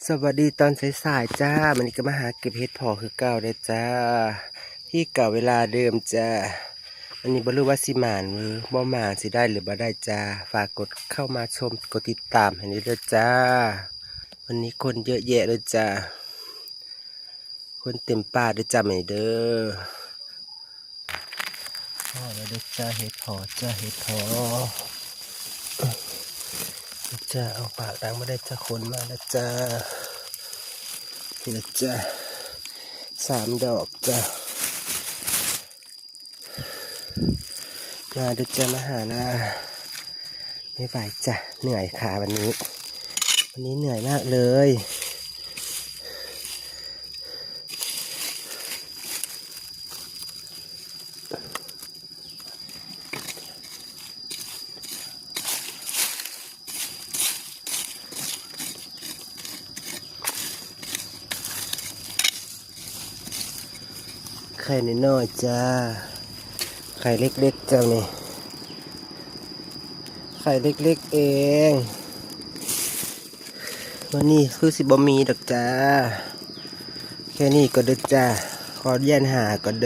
สวัสดีตอนสายๆจ้ามันนี้ก็มาหาเก็บเห็ดเพอคือเก่าเลยจ้าที่เก่าเวลาเดิมจ้าอันนี้บ่รู้ว่าสิหมานมือบ่หมานสิได้หรือบ่ได้จ้าฝากกดเข้ามาชมกดติดตามให้นี้ด้วยจ้าวันนี้คนเยอะแยะเลยจ้าคนเต็มป่าด้วยจ้าไม่เด้อพ่อแล้วด้วยจ้าเห็ดเพอจ้าเห็ดเพอจ้าเอาปากดังมาได้จ้าคนมาแล้วจ้านี่นะจ้า3 ดอกจ้ามาดูจ้ามาหานะไม่ไหวจ้ะเหนื่อยค่ะวันนี้เหนื่อยมากเลยไข่น้อยๆจ้าไข่เล็กๆจ้านี่ไข่เล็กๆเองวันนี้คือสิบ่มีดอกจ้าแค่นี้ก็เด้อจ้าขอเยี่ยนหาก็เด้อ